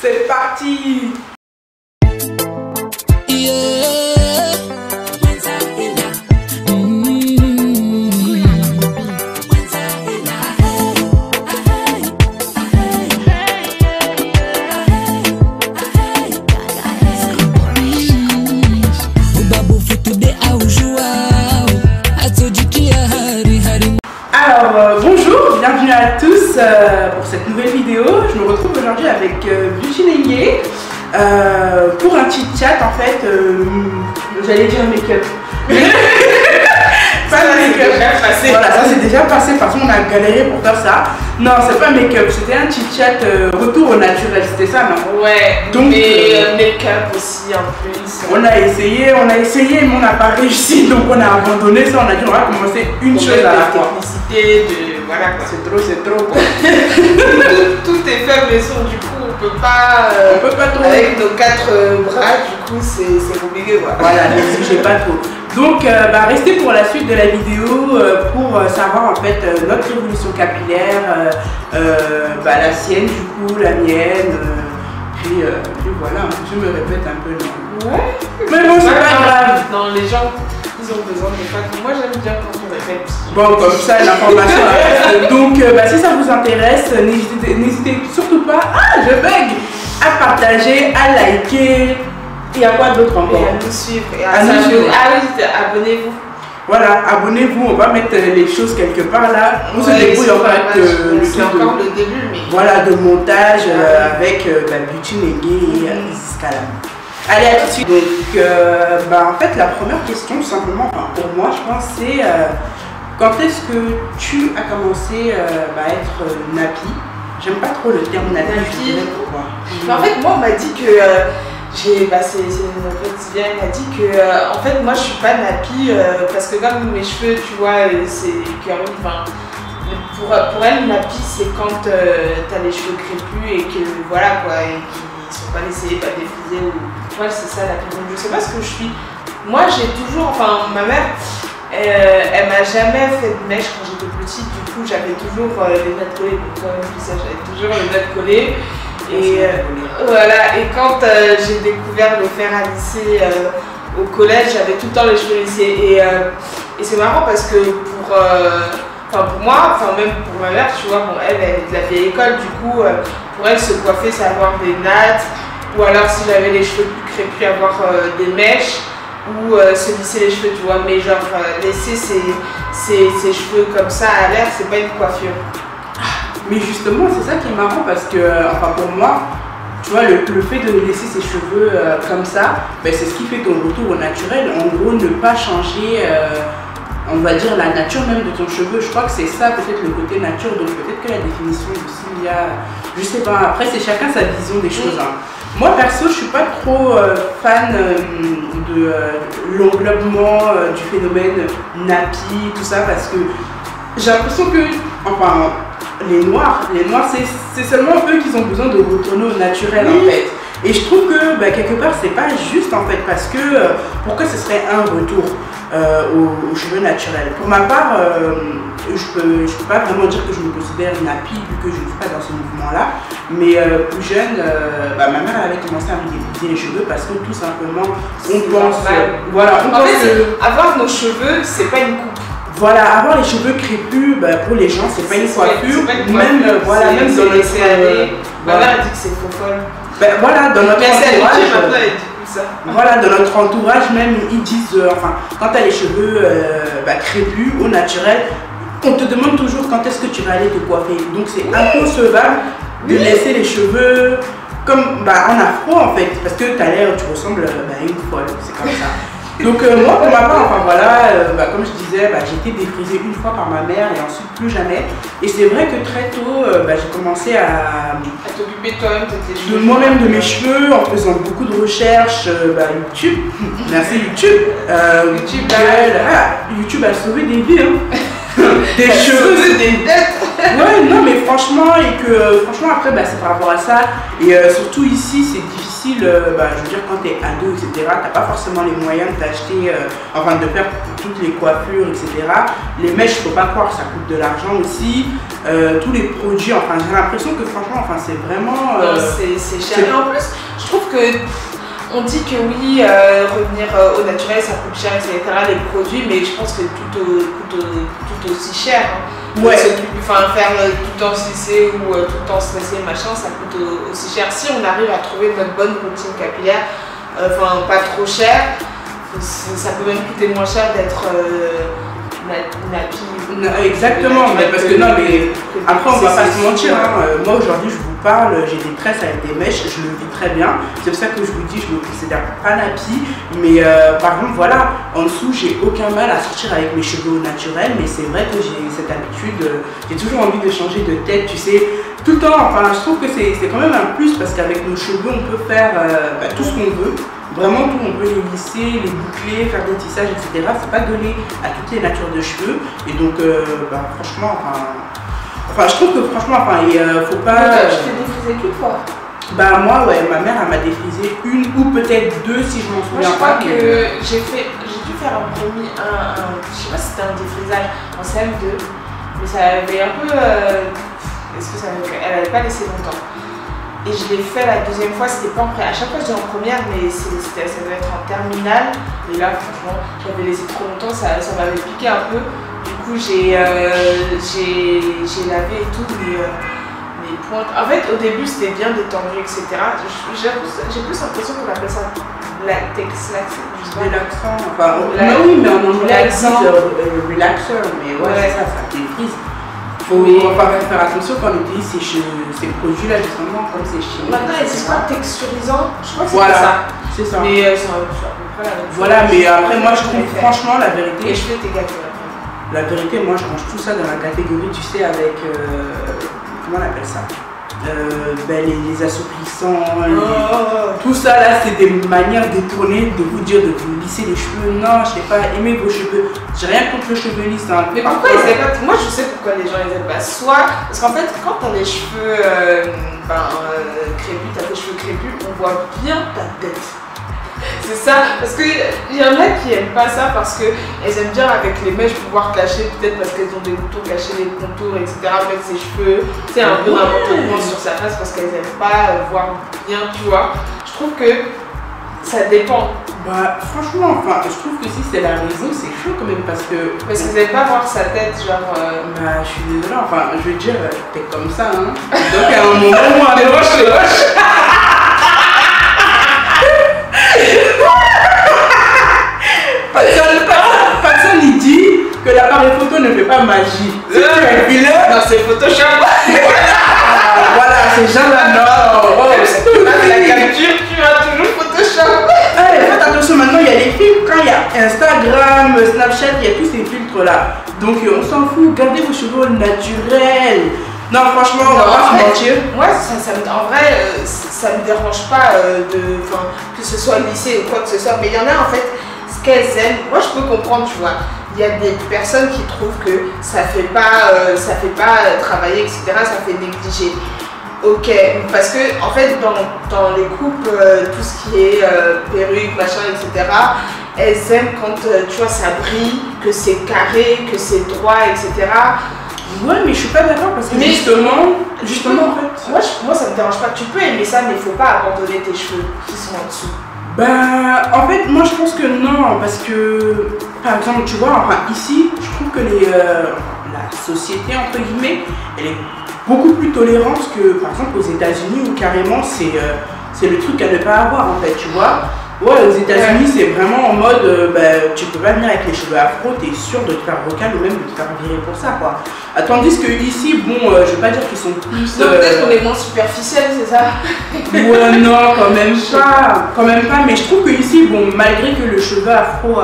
C'est parti. Alors bonjour, bienvenue à tous pour cette nouvelle vidéo. Je me retrouve aujourd'hui avec Beauty Nengue pour un petit chat en fait. J'allais dire make-up. Pas make-up. Voilà, ça c'est déjà passé parce qu'on a galéré pour faire ça. Non, c'est pas make-up, c'était un petit chat retour au naturel, c'était ça, non? Ouais, donc make-up aussi en plus. On a essayé, mais on n'a pas réussi, donc on a abandonné ça. On a dit on va commencer une chose à la fois. Voilà quoi. C'est trop quoi. Tout est fait maison, du coup on peut pas trop. avec nos 4 bras, du coup c'est compliqué quoi. Voilà, n'exigez pas trop. Donc restez pour la suite de la vidéo pour savoir en fait notre évolution capillaire, la sienne du coup, la mienne, puis voilà, je me répète un peu. Non. Ouais. Mais bon, c'est pas grave. Non, les gens ils ont besoin de pas. Moi j'aime bien quand on répète. Bon, comme ça l'information reste. Donc si ça vous intéresse, n'hésitez surtout pas, je bug, à partager, à liker. Et à quoi d'autre encore? Et à nous suivre. Et à nous suivre. Ah oui, abonnez-vous. Voilà, abonnez-vous, on va mettre les choses quelque part là. On se débrouille en fait. C'est encore le début, mais. Voilà, de montage avec Beauty Nengue et Iziskala. Allez, à tout de suite. Donc, en fait, la première question, tout simplement, pour moi, je pense, c'est quand est-ce que tu as commencé à être nappy? J'aime pas trop le terme nappy. En fait, moi, on m'a dit que. C'est notre petite vieille m'a dit que en fait moi je suis pas nappy parce que comme mes cheveux tu vois c'est curly, pour elle nappy c'est quand t'as les cheveux crépus et que voilà quoi et qu'ils sont pas laissés pas défrisés ou moi c'est ça nappy. Donc je sais pas ce que je suis. Moi j'ai toujours ma mère elle m'a jamais fait de mèche quand j'étais petite, du coup j'avais toujours les nattes collées, donc toi même tu sais j'avais toujours les nattes collées. Et voilà, et quand j'ai découvert le fer à lisser au collège, j'avais tout le temps les cheveux lissés. Et c'est marrant parce que pour moi, même pour ma mère, tu vois, bon, elle est de la vieille école, du coup, pour elle, se coiffer, c'est avoir des nattes, ou alors si j'avais les cheveux plus crépus, avoir des mèches, ou se lisser les cheveux, tu vois. Mais genre, laisser ses cheveux comme ça à l'air, c'est pas une coiffure. Mais justement, c'est ça qui est marrant parce que, pour moi, tu vois, le fait de laisser ses cheveux comme ça, c'est ce qui fait ton retour au naturel. En gros, ne pas changer, on va dire, la nature même de ton cheveu. Je crois que c'est ça, peut-être, le côté nature. Donc, peut-être que la définition aussi, il y a, je sais pas, après, c'est chacun sa vision des choses. Moi, perso, je suis pas trop fan de l'englobement du phénomène nappy, tout ça, parce que j'ai l'impression que, les noirs, c'est seulement eux qui ont besoin de retourner au naturel en fait. Et je trouve que quelque part c'est pas juste en fait parce que pourquoi ce serait un retour aux cheveux naturels? Pour ma part, je peux pas vraiment dire que je me considère nappy vu que je ne suis pas dans ce mouvement là. Mais plus jeune, ma mère avait commencé à me dépiler les cheveux parce que tout simplement on pense avoir nos cheveux c'est pas une coupe. Voilà, avoir les cheveux crépus, pour les gens, c'est pas une coiffure. Même dans notre... Ma mère dit que c'est fofolle. Voilà, dans notre entourage... Voilà, dans notre entourage même, ils disent, quand tu as les cheveux crépus, au naturel, on te demande toujours quand est-ce que tu vas aller te coiffer. Donc c'est inconcevable de laisser les cheveux comme en afro en fait, parce que tu as l'air, tu ressembles à une folle, c'est comme ça. Donc moi pour ma part, comme je disais, j'ai été défrisée une fois par ma mère et ensuite plus jamais. Et c'est vrai que très tôt, j'ai commencé à t'occuper toi-même de moi-même de mes cheveux en faisant beaucoup de recherches. YouTube, merci YouTube. YouTube a sauvé des vies, des cheveux, des têtes. Ouais, non mais franchement, après c'est par rapport à ça. Et surtout ici c'est difficile difficile, je veux dire, quand tu es ado, etc., tu n'as pas forcément les moyens d'acheter, de faire toutes les coiffures, etc. Les mèches, il ne faut pas croire, ça coûte de l'argent aussi. Tous les produits, j'ai l'impression que franchement, c'est vraiment... c'est cher. Et en plus, je trouve que on dit que oui, revenir au naturel, ça coûte cher, etc. les produits, mais je pense que tout aussi cher. Hein. Ouais. Faire tout le temps se lisser ou tout le temps se stresser, machin, ça coûte aussi cher. Si on arrive à trouver notre bonne routine capillaire, pas trop cher, ça peut même coûter moins cher d'être nappy. Exactement, mais parce que non, mais après on va pas se mentir, moi aujourd'hui je vous parle, j'ai des tresses avec des mèches, je le vis très bien, c'est pour ça que je vous dis, je me considère pas nappy, mais par contre voilà, en dessous j'ai aucun mal à sortir avec mes cheveux au naturel, mais c'est vrai que j'ai cette habitude, j'ai toujours envie de changer de tête, tu sais, tout le temps, je trouve que c'est quand même un plus parce qu'avec nos cheveux on peut faire tout ce qu'on veut. Vraiment tout, on peut les lisser, les boucler, faire des tissages, etc. C'est pas donné à toutes les natures de cheveux. Et donc, franchement, je trouve que franchement, il faut pas... Je t'ai défrisé qu'une fois. Moi, ouais, ma mère, elle m'a défrisé une ou peut-être deux si je m'en souviens pas. Je crois que j'ai dû faire un premier, je sais pas si c'était un défrisage en CM2, mais ça avait un peu... elle avait pas laissé longtemps. Et je l'ai fait la deuxième fois, c'était pas en première. À chaque fois, je dis en première, mais ça devait être en terminale. Et là, franchement, j'avais laissé trop longtemps, ça m'avait piqué un peu. Du coup, j'ai lavé et tout, mes pointes. En fait, au début, c'était bien détendu, etc. J'ai plus l'impression qu'on appelle ça latex, relaxant. Oui, mais en anglais, relaxer, mais ouais, ça défrise. Faut faire attention quand on utilise ces produits-là, justement, comme c'est chimique. Maintenant, c'est pas texturisant, je crois que voilà, ça. C'est ça. Mais c'est à peu près la même chose. Voilà, mais après, moi, je trouve franchement la vérité. Et je fais tes gâteaux après. La vérité, moi, je range tout ça dans la catégorie, tu sais, avec. Comment on appelle ça les assouplissants, tout ça là, c'est des manières détournées de vous dire de vous lisser les cheveux. Non, je sais pas, aimez vos cheveux. J'ai rien contre le cheveu lisse. Mais pourquoi ils aiment pas? Moi, je sais pourquoi les gens ils aiment pas. Soit parce qu'en fait, quand t'as les cheveux crépus, t'as tes cheveux crépus, on voit bien ta tête. C'est ça, parce qu'il y en a qui aiment pas ça parce qu'elles aiment bien avec les mèches pouvoir cacher, peut-être parce qu'elles ont des boutons, cacher les contours, etc. Mettre ses cheveux, c'est un peu n'importe quoi sur sa face parce qu'elles aiment pas voir bien, tu vois. Je trouve que ça dépend. Franchement, je trouve que si c'est la raison, c'est chaud quand même parce que. Parce qu'ils n'aiment pas voir sa tête, genre. Je suis désolée, je veux dire, t'es comme ça, hein. Donc à un moment, moi, c'est moche. Personne n'y dit que l'appareil photo ne fait pas magie. Si tu es vilain, non, c'est Photoshop. Voilà, c'est genre-là, non. La capture, tu as toujours Photoshop. Faites attention, maintenant il y a les filtres. Quand il y a Instagram, Snapchat, il y a tous ces filtres-là. Donc on s'en fout, gardez vos cheveux naturels. Non, franchement, on va pas se mentir. Moi, en vrai, ça me dérange pas que ce soit lissé ou quoi que ce soit. Mais il y en a en fait, ce qu'elles aiment. Moi, je peux comprendre, tu vois. Il y a des personnes qui trouvent que ça fait pas travailler, etc. Ça fait négliger. Ok, parce que en fait, dans les couples, tout ce qui est perruque, machin, etc. Elles aiment quand tu vois ça brille, que c'est carré, que c'est droit, etc. Ouais, mais je suis pas d'accord parce que justement en fait. Moi ça me dérange pas, tu peux aimer ça, mais il faut pas abandonner tes cheveux qui sont en dessous. En fait, moi je pense que non, parce que par exemple, tu vois, ici, je trouve que la société, entre guillemets, elle est beaucoup plus tolérante que par exemple aux États-Unis où carrément c'est le truc à ne pas avoir en fait, tu vois. Ouais, aux États-Unis, c'est vraiment en mode tu peux pas venir avec les cheveux afro, t'es sûr de te faire vocal ou même de te faire virer pour ça, quoi. Tandis que ici, bon, je vais pas dire qu'ils sont plus. Peut-être qu'on est moins superficiel, c'est ça? Ouais, non, quand même pas, mais je trouve que ici, bon, malgré que le cheveu afro,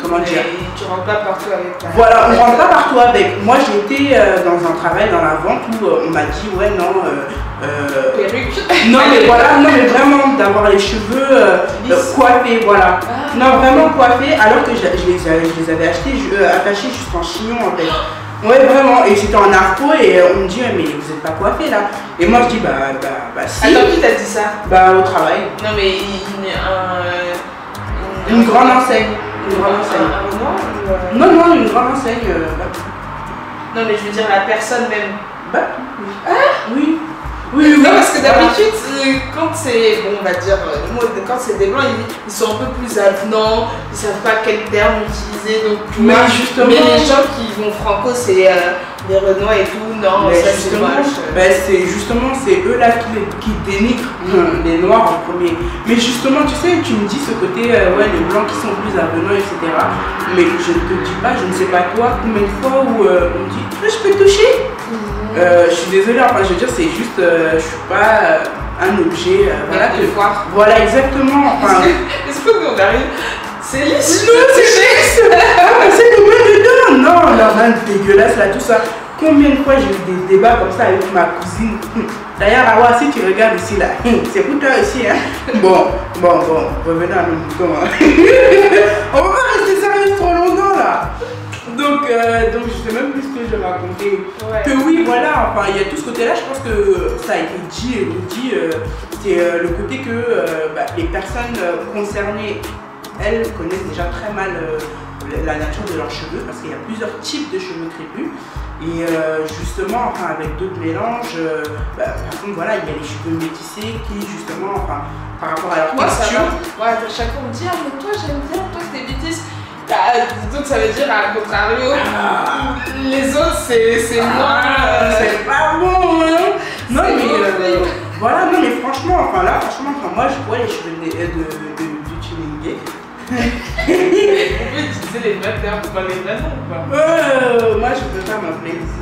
comment dire. Tu rentres pas partout avec ta. Voilà, on rentre pas partout avec. Moi, j'ai été dans un travail dans la vente où on m'a dit, ouais, non. Perruque. Non mais voilà, non mais vraiment d'avoir les cheveux coiffés, voilà. Non, vraiment coiffés, alors que je les avais achetés attachés jusqu'en chignon en fait. Ouais, vraiment. Et j'étais en arco et on me dit, mais vous n'êtes pas coiffé là. Et moi je dis, bah si. Attends, qui t'a dit ça? Bah au travail. Non, mais Une grande enseigne. Une grande enseigne. Non, une grande enseigne. Non, mais je veux dire la personne même. Bah, Ah oui. Oui. Non, parce que d'habitude, quand c'est, bon, on va dire, quand c'est des blancs, ils sont un peu plus avenants, ils savent pas quel terme utiliser, donc tu vois. Justement, mais les gens qui vont franco, c'est les Renois et tout, non, ça c'est moche. C'est justement, c'est eux là qui dénigrent les noirs en premier. Mais justement, tu sais, tu me dis ce côté, ouais, les blancs qui sont plus avenants, etc. Mais je ne te dis pas, je ne sais pas toi, combien de fois où on me dit, je peux te toucher? Je suis désolée, enfin je veux dire, c'est juste, je suis pas un objet, voilà, voilà, exactement. Enfin, est-ce que nous on arrive? C'est lisse. Non, c'est lisse. C'est combien dedans? Non, la reine dégueulasse là, tout ça. Combien de fois j'ai eu des débats comme ça avec ma cousine? D'ailleurs, Awa, si tu regardes ici là, c'est pour toi aussi, hein. Bon, revenons à nos moutons. On va pas rester sérieux trop longtemps là. Donc je sais même plus ce que je racontais. Ouais. Que oui, voilà, enfin, il y a tout ce côté-là, je pense que ça a été dit et redit. C'est le côté que les personnes concernées, elles connaissent déjà très mal la nature de leurs cheveux, parce qu'il y a plusieurs types de cheveux crépus. Et justement, enfin, avec d'autres mélanges, par contre, voilà, il y a les cheveux métissés qui, justement, enfin, par rapport à leur texture. Ouais, à chaque fois on me dit, ah, mais toi, j'aime bien, toi, t'es métisse. Donc ça veut dire à contrario, les autres c'est moi. C'est pas bon, hein. Non mais voilà, non mais franchement, enfin là, moi je vois les cheveux du Chilingué. On peut utiliser les vrais termes pour les vrais noms ou pas? Moi je peux pas m'appeler ici.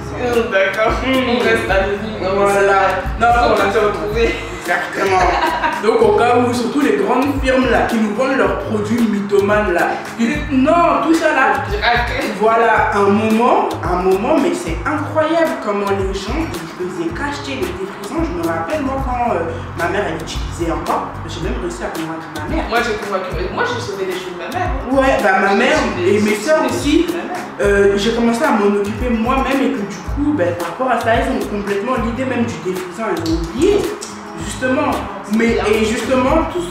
D'accord, on reste anonyme. Voilà. Non, on va se retrouver. Exactement. Donc au cas où, surtout les grandes firmes là qui nous vendent leurs produits mythomanes là. Non, tout ça là. Voilà, un moment, mais c'est incroyable comment les gens ils faisaient qu'acheter les défrisants. Je me rappelle moi quand ma mère elle utilisait encore, j'ai même réussi à convaincre ma mère. Moi j'ai convaincu, moi j'ai sauvé les cheveux de ma mère. Ouais, bah ma mère et mes soeurs aussi. J'ai commencé à m'en occuper moi-même et que du coup, par rapport à ça, ils ont complètement l'idée même du défrisant, ils ont oublié. Justement, et justement tout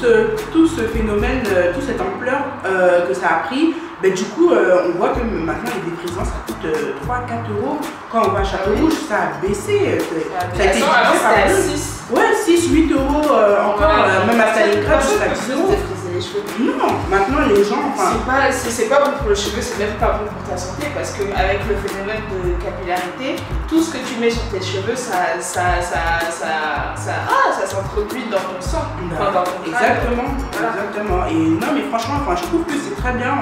ce phénomène, toute cette ampleur que ça a pris, du coup on voit que maintenant les défrisants ça coûte 3-4 euros. Quand on va à Château-Rouge, ça a baissé. Ça a été à 6. Ouais, 6-8 euros encore, même à Stalingrad jusqu'à 10 euros. Les cheveux. Non, maintenant les gens. C'est pas bon pour le cheveu, c'est même pas bon pour ta santé parce qu'avec le phénomène de capillarité, tout ce que tu mets sur tes cheveux, ça s'introduit dans ton sang. Enfin, dans ton exactement, voilà. Exactement. Et non, mais franchement, je trouve que c'est très bien.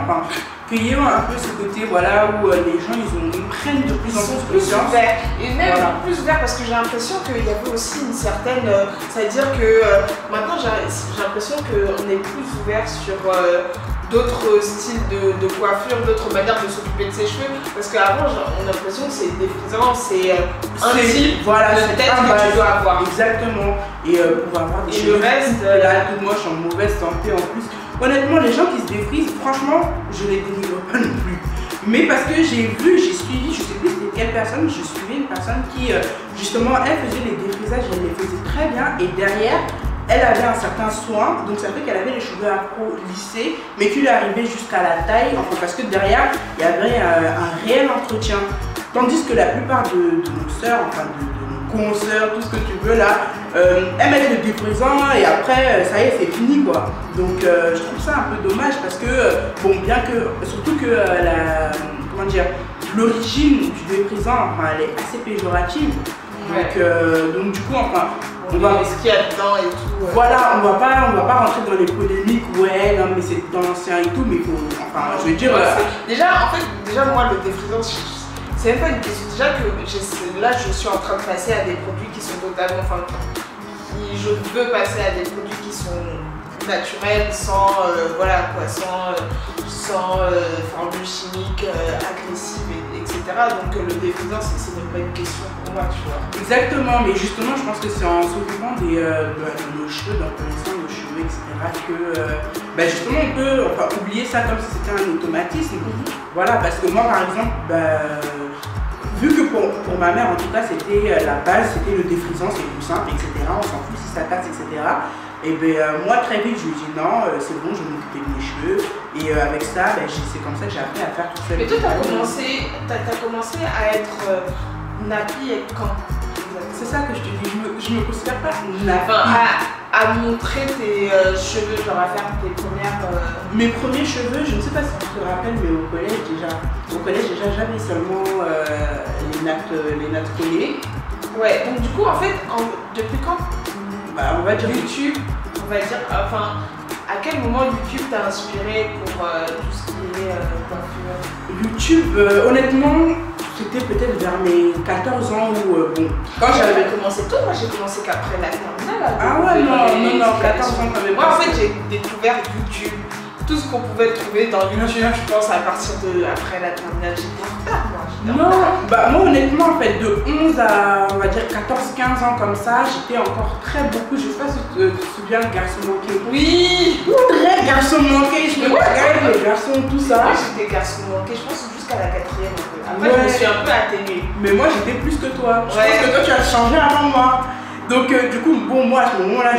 Qu'il y ait un peu ce côté voilà, où les gens ils prennent de plus en plus conscience. Et même plus vert parce que j'ai l'impression qu'il y avait aussi une certaine. C'est-à-dire que maintenant j'ai l'impression qu'on est plus ouvert sur d'autres styles de coiffure, d'autres manières de s'occuper de ses cheveux. Parce qu'avant on a l'impression que c'est défrisant, c'est un type de tête que tu dois avoir. Exactement. Et pour avoir des cheveux. Le reste. Là, tout moi je suis en mauvaise santé en plus. Honnêtement, les gens qui se défrisent, franchement, je les dénigre pas non plus. Mais parce que j'ai suivi, je sais plus c'était quelle personne, je suivais une personne qui, justement, elle faisait les défrisages, elle les faisait très bien. Et derrière, elle avait un certain soin, donc ça fait qu'elle avait les cheveux afro lissés, mais qu'il arrivait jusqu'à la taille, enfin, parce que derrière, il y avait un réel entretien. Tandis que la plupart de nos sœurs, enfin de nos consoeurs, tout ce que tu veux là, elles mettent le défrisant et après, ça y est, c'est fini quoi. Donc je trouve ça un peu dommage parce que, bon, bien que, surtout que l'origine du défrisant, elle est assez péjorative. Donc du coup, on va ce qu'il y a dedans et tout. Voilà, on va pas rentrer dans les polémiques, ouais, non mais c'est dans l'ancien et tout, mais il faut, je veux dire. Déjà moi le défrisant, c'est même pas une question. Déjà que là je suis en train de passer à des produits qui sont totalement, je veux passer à des produits qui sont naturels, sans formules chimiques agressives, etc. Donc le défrisant c'est même pas une question pour moi, tu vois. Exactement, mais justement je pense que c'est en s'occupant de nos cheveux, d'en connaissant nos cheveux, etc. que justement on peut oublier ça comme si c'était un automatisme. Voilà, parce que moi par exemple, vu que pour ma mère, en tout cas, c'était la base, c'était le défrisant, c'est plus simple, etc. On s'en fout si ça casse, etc. Et ben moi, très vite, je lui ai dit non, c'est bon, je vais m'occuper de mes cheveux. Et avec ça, ben, c'est comme ça que j'ai appris à faire tout seul. Mais toi, t'as commencé à être nappy quand? C'est ça que je te dis, je me considère pas nappy. Enfin, à montrer tes cheveux, genre à faire tes premières... Mes premiers cheveux, je ne sais pas si tu te rappelles, mais au collège déjà, j'avais seulement les nattes collées. Ouais, donc du coup, en fait, depuis quand bah, on va dire YouTube, on va dire, enfin, à quel moment YouTube t'a inspiré pour tout ce qui est coiffure? YouTube, honnêtement, c'était peut-être vers mes 14 ans ou bon. Quand j'avais commencé tôt, moi j'ai commencé qu'après la terminale. Ah ouais, non, 14 ans quand même. Moi en fait j'ai découvert YouTube, tout ce qu'on pouvait trouver dans YouTube, je pense à partir de après la terminale, j'étais en retard moi. Non, bah moi honnêtement en fait de 11 à on va dire 14-15 ans comme ça, j'étais encore très beaucoup, je sais pas si tu te souviens le garçon manqué. Oui, très garçon manqué, je me regarde les garçons, tout ça. Moi j'étais garçon manqué, je pense jusqu'à la 4e un peu. Après je me suis un peu atténuée. Mais moi j'étais plus que toi, je pense que toi tu as changé avant moi. Donc du coup, bon moi à ce moment-là,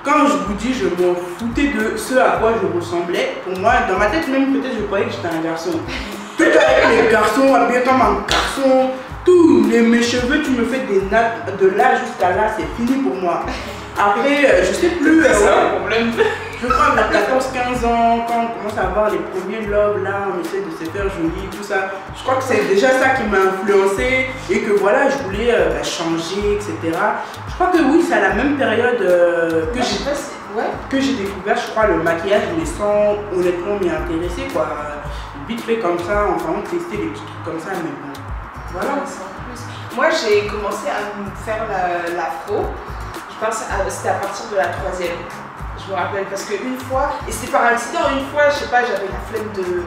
quand je vous dis je m'en foutais de ce à quoi je ressemblais, pour moi, dans ma tête même peut-être je croyais que j'étais un garçon. Tout avec les garçons, habillé comme un garçon, mes cheveux, tu me fais des nattes de là jusqu'à là, c'est fini pour moi. Après, je sais plus. C'est un problème. Je crois vers 14-15 ans, quand on commence à avoir les premiers lobes là, on essaie de se faire joli, tout ça. Je crois que c'est déjà ça qui m'a influencé et que voilà, je voulais changer, etc. Je crois que oui, c'est à la même période que j'ai découvert, je crois, le maquillage, mais sans honnêtement m'y intéresser, quoi. Vite fait comme ça, enfin, tester des petits trucs comme ça, mais bon. Voilà. Moi, j'ai commencé à me faire l'afro. Je pense que c'était à partir de la 3e. Je me rappelle parce qu'une fois, et c'était par accident, une fois, je sais pas, j'avais la flemme de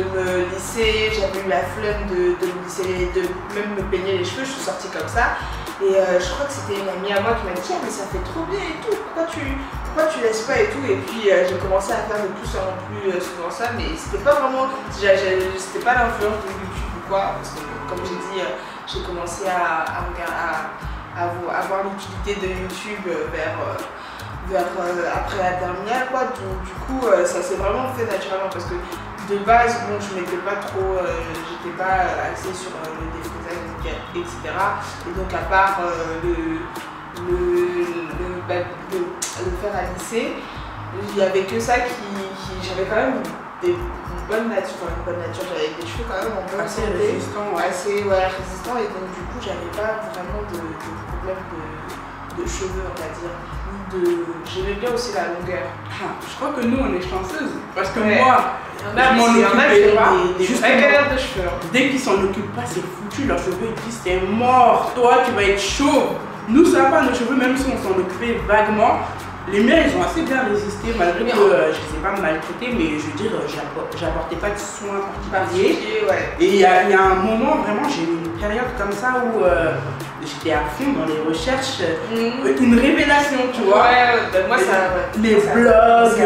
me lisser, j'avais eu la flemme de me lisser, de même me peigner les cheveux, je suis sortie comme ça. Et je crois que c'était une amie à moi qui m'a dit ah mais ça fait trop bien et tout, pourquoi tu laisses pas et tout. Et puis j'ai commencé à faire de plus en plus souvent ça, mais c'était pas vraiment, c'était pas l'influence de YouTube ou quoi, parce que comme j'ai dit, j'ai commencé à voir l'utilité de YouTube vers après la terminale quoi. Donc du coup ça s'est vraiment fait naturellement parce que de base bon je m'étais pas trop, j'étais pas axée sur le défrisage etc. Et donc à part le faire à lycée, il n'y avait que ça qui j'avais quand même une bonne nature, j'avais des cheveux quand même en bonne assez santé, résistants, assez résistants et donc du coup j'avais pas vraiment de problème de cheveux on va dire. J'aimais bien aussi la longueur. Je crois que nous on est chanceuses parce que moi je m'en occupais pas. De cheveux. Dès qu'ils s'en occupent pas, c'est foutu, leurs cheveux ils disent c'est mort, toi tu vas être chaud. Nous ça va, nos cheveux même si on s'en occupait vaguement, les miens ils ont assez bien résisté malgré que je les ai pas maltraités, mais je veux dire j'apportais pas de soins particuliers. Et il y a un moment vraiment, j'ai eu une période comme ça où j'étais à fond dans les recherches, une révélation, tu vois. Moi, les blogs,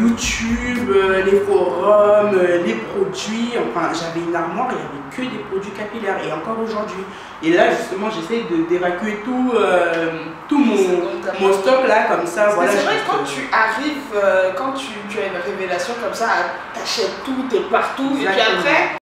YouTube, les forums, les produits, enfin j'avais une armoire, il n'y avait que des produits capillaires et encore aujourd'hui. Et là justement j'essaie d'évacuer tout mon stock là comme ça. Voilà, c'est vrai que quand tu arrives, quand tu as une révélation comme ça, t'achètes tout, t'es partout, et puis après